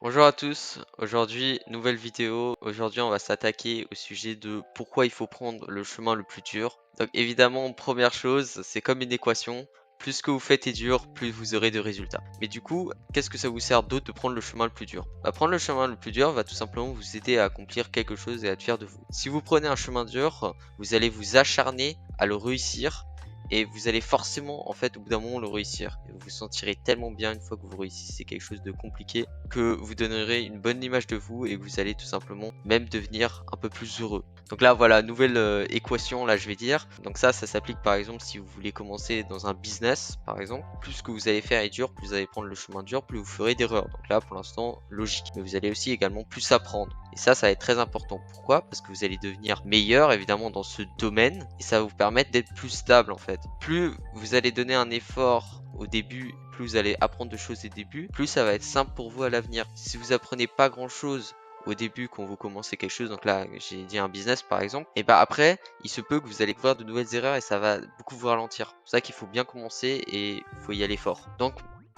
Bonjour à tous, aujourd'hui nouvelle vidéo, aujourd'hui on va s'attaquer au sujet de pourquoi il faut prendre le chemin le plus dur. Donc évidemment première chose, c'est comme une équation, plus ce que vous faites est dur, plus vous aurez de résultats. Mais du coup, qu'est-ce que ça vous sert d'autre de prendre le chemin le plus dur? Prendre le chemin le plus dur va tout simplement vous aider à accomplir quelque chose et à être fier de vous. Si vous prenez un chemin dur, vous allez vous acharner à le réussir et vous allez forcément en fait au bout d'un moment le réussir. Et vous vous sentirez tellement bien une fois que vous réussissez quelque chose de compliqué que vous donnerez une bonne image de vous et vous allez tout simplement même devenir un peu plus heureux. Donc là voilà, nouvelle équation là je vais dire. Donc ça s'applique par exemple si vous voulez commencer dans un business par exemple. Plus ce que vous allez faire est dur, plus vous allez prendre le chemin dur, plus vous ferez d'erreurs. Donc là pour l'instant logique. Mais vous allez aussi également plus apprendre. Et ça va être très important. Pourquoi? Parce que vous allez devenir meilleur évidemment dans ce domaine et ça va vous permettre d'être plus stable en fait. Plus vous allez donner un effort au début, plus vous allez apprendre de choses au début, plus ça va être simple pour vous à l'avenir. Si vous apprenez pas grand chose au début quand vous commencez quelque chose, donc là j'ai dit un business par exemple, et bah après il se peut que vous allez faire de nouvelles erreurs et ça va beaucoup vous ralentir. C'est pour ça qu'il faut bien commencer et il faut y aller fort. Donc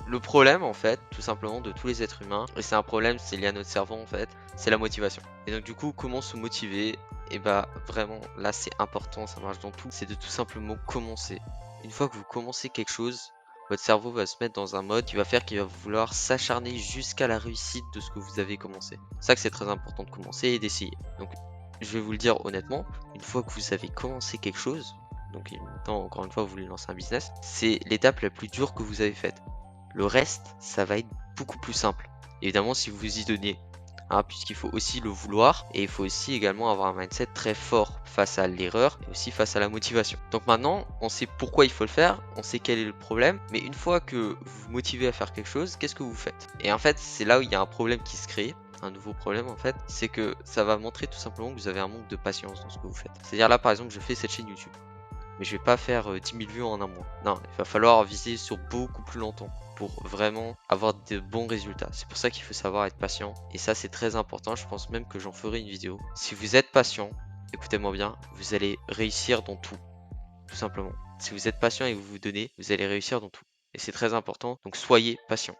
le problème en fait, tout simplement de tous les êtres humains, et c'est un problème, c'est lié à notre cerveau en fait, c'est la motivation. Et donc du coup comment se motiver? Et bah vraiment là c'est important, ça marche dans tout, c'est de tout simplement commencer. Une fois que vous commencez quelque chose, votre cerveau va se mettre dans un mode qui va faire qu'il va vouloir s'acharner jusqu'à la réussite de ce que vous avez commencé. C'est ça que c'est très important de commencer et d'essayer. Donc je vais vous le dire honnêtement, une fois que vous avez commencé quelque chose, donc maintenant encore une fois vous voulez lancer un business, c'est l'étape la plus dure que vous avez faite. Le reste, ça va être beaucoup plus simple. Évidemment si vous vous y donnez, puisqu'il faut aussi le vouloir et il faut aussi également avoir un mindset très fort face à l'erreur et aussi face à la motivation. Donc maintenant, on sait pourquoi il faut le faire, on sait quel est le problème, mais une fois que vous vous motivez à faire quelque chose, qu'est-ce que vous faites? Et en fait, c'est là où il y a un problème qui se crée. Un nouveau problème en fait, c'est que ça va montrer tout simplement que vous avez un manque de patience dans ce que vous faites. C'est-à-dire là par exemple, je fais cette chaîne YouTube, mais je vais pas faire 10 000 vues en un mois. Non, il va falloir viser sur beaucoup plus longtemps pour vraiment avoir de bons résultats. C'est pour ça qu'il faut savoir être patient. Et ça, c'est très important. Je pense même que j'en ferai une vidéo. Si vous êtes patient, écoutez-moi bien, vous allez réussir dans tout. Tout simplement. Si vous êtes patient et que vous vous donnez, vous allez réussir dans tout. Et c'est très important. Donc soyez patient.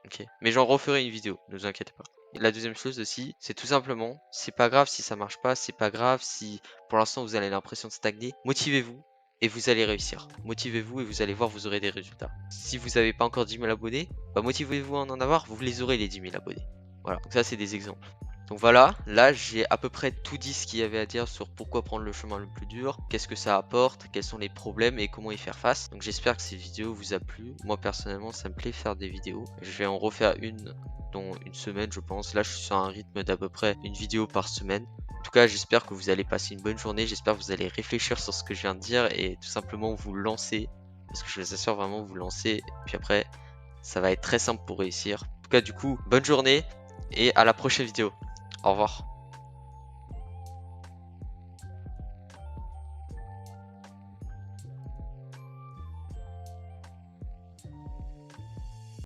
Ok. Mais j'en referai une vidéo, ne vous inquiétez pas. Et la deuxième chose aussi, c'est tout simplement, c'est pas grave si ça marche pas, c'est pas grave si pour l'instant vous avez l'impression de stagner. Motivez-vous et vous allez réussir. Motivez-vous et vous allez voir, vous aurez des résultats. Si vous n'avez pas encore 10 000 abonnés, bah motivez-vous à en avoir, vous les aurez les 10 000 abonnés. Voilà, donc ça c'est des exemples. Donc voilà, là j'ai à peu près tout dit ce qu'il y avait à dire sur pourquoi prendre le chemin le plus dur, qu'est-ce que ça apporte, quels sont les problèmes et comment y faire face. Donc j'espère que cette vidéo vous a plu. Moi personnellement ça me plaît faire des vidéos. Je vais en refaire une dans une semaine je pense. Là je suis sur un rythme d'à peu près une vidéo par semaine. En tout cas j'espère que vous allez passer une bonne journée, j'espère que vous allez réfléchir sur ce que je viens de dire et tout simplement vous lancer. Parce que je vous assure vraiment vous lancer. Puis après ça va être très simple pour réussir. En tout cas du coup bonne journée et à la prochaine vidéo. Au revoir.